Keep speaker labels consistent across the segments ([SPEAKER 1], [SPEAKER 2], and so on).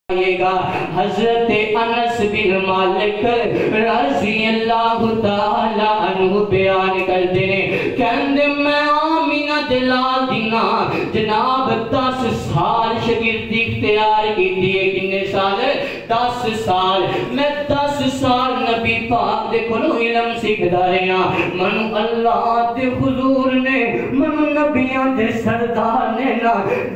[SPEAKER 1] گا حضرت انس بن مالک رضی اللہ تعالی عنہ بیان کرتے ہیں کہ میں آمینہ دلال دینا جناب 10 سال شگردی اختیار کی دیئے کنے سال 10 سال میں 10 سال نبی پاک دے کھلو علم سکھ داریاں منو اللہ دے حضور نے منو نبیاں دے سردار نے نا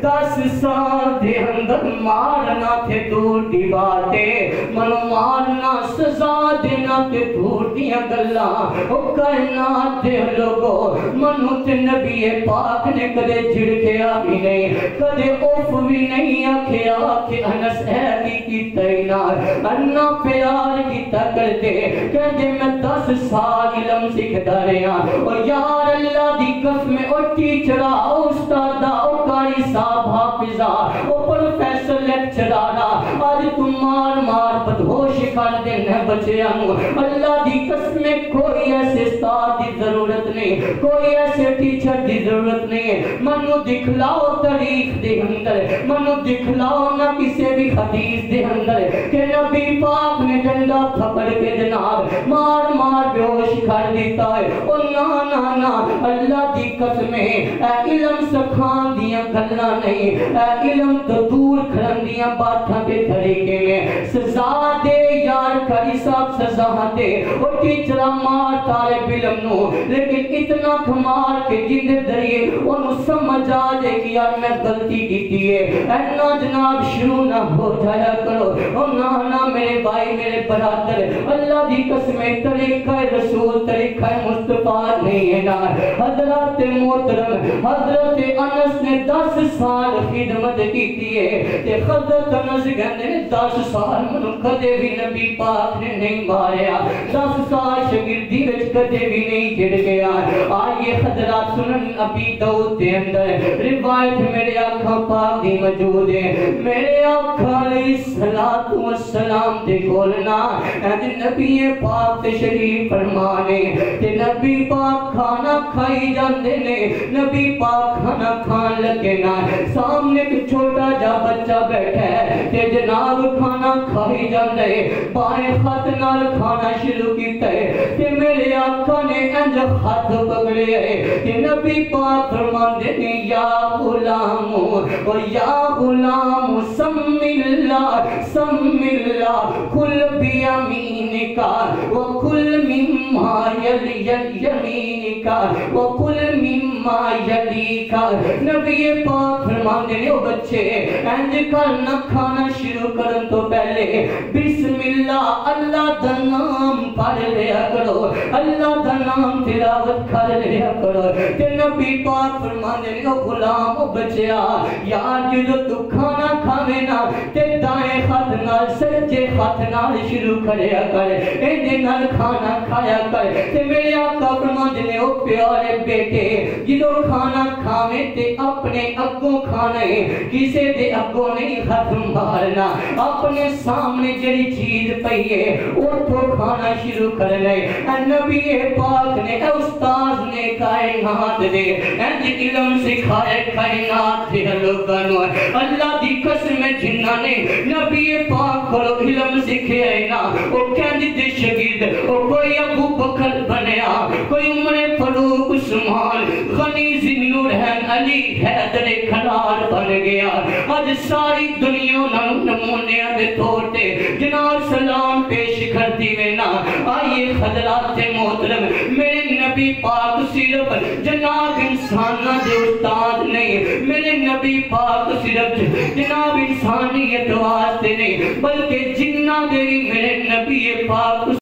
[SPEAKER 1] 10 سال دے اندر مارنا تھے دور دی باتیں منو مارنا سزا دینا تے دور دیا گلا او کائنات دے لوگو منو تے نبی پاک نے کدے جھڑکیا بھی نہیں کدے اوف بھی نہیں آکھیا کہ انس ایدی کی تینار انہ پیار کی تکرتے کہ میں 10 سال علم سکھتا رہا اور یار اللہ دی قسم اور ٹیچرہ او استادہ او قاری صاحب حافظہ او پروفیسر لیکچرارہ آج تم مار مار بدہوش کر دینا بچے آنگو اللہ دی قسم کوئی ایسے استاد دی ضرورت نہیں کوئی ایسے ٹیچر دی ضرورت نہیں منو دکھلاؤ تاریخ دے اندر منو دکھلاؤ نہ کسی بھی حدیث دے اندر کہ نبی پاک نے ڈنڈا پھپڑ کے جناب مار مار بیہوش کر دیتا ہے اور نا اللہ دی قسم اے علم سکھان دیا گھلنا نہیں اے علم تو دور کھرن دیا باتاں کے طریقے میں سزا دے یار کری صاحب سزا دے اور ٹیچرہ مار طالب علم نو لیکن اتنا کھمار کے جن دریئے انہوں سمجھ آ جائے کہ یار میں غلطی کی دیئے اینا جناب شروع نہ ہو جایا کرو اور نا میرے بھائی میرے برادر اللہ دی قسم طریقہ رسول طریقہ مصطفیٰ نہیں ہے نا حضرت محترم حضرت انس نے 10 سال خدمت کی دیئے تے حضرت انس کہنے 10 سال منو کدے بھی نبی پاک نے نہیں ماریا 10 سال شگردی وچ کدے بھی نہیں چڑھ گیا آئیے حضرات سنن ابی داؤد دے اندر روایت میرے آقا پاک دی موجود ہے میرے آقا علیہ السلام دے کولنا نبی پاک شریف فرمانے تے نبی پاک کھانا کھائی جاندے نے نبی پاک کھانا کھان لگے نا سامنے ایک چھوٹا جا بچہ بیٹھا ہے کہ جناب کھانا کھائی جاندے بائیں خط نال کھانا شروع کیتا ہے کہ میرے آقا نے انج خط پکڑے ہے کہ نبی پاک فرماندے نے یا غلام و یا غلام سم اللہ کل بیامینکا و کل مما یمینکا و کل مما یلیکا نبی پاک فرماندے نے او بچے انج کرنا کھانا شروع کرن تو پہلے بسم اللہ دا نام پڑھ لیا کرو اللہ دا نام تلاوت کر لیا کرو تے نبی پاک فرماندے نے او غلام او بچیا یار جدو تو کھانا کھاوے نا تے دائیں خط نال سجے خط نال شروع کریا کر ایندے نال کھانا کھایا کر تے میرے آقا فرماندے نے او پیارے بیٹے جدو کھانا کھاوے تے اپنے اگوں کھانا ہے کسے دے اگوں نہیں خط مارنا اپنے سامنے جڑی چیز پئی ہے اوتھوں کھانا شروع کرنا ہے نبی پاک نے استاد نے کائنات دے انج علم سکھائے کائنات دے لوگاں نو اللہ دی قسم جنہاں نے نبی پاک کو علم سکھائے نا او کہندے دے شاگرد او کوئی ابو بکر بنیا کوئی عمر فاروق عثمان غنی ذی النورین علی حیدر کھلار بن گیا آج ساری دنیا نمونیاں دے طور تے جناب سلام پیش کرتی میں نا آئیے حضرات محترم میرے نبی پاک صرف جناب انسانہ دے استاد نہیں میرے نبی پاک صرف جناب انسانیت واسطے نہیں بلکہ جنہ دے میرے نبی پاک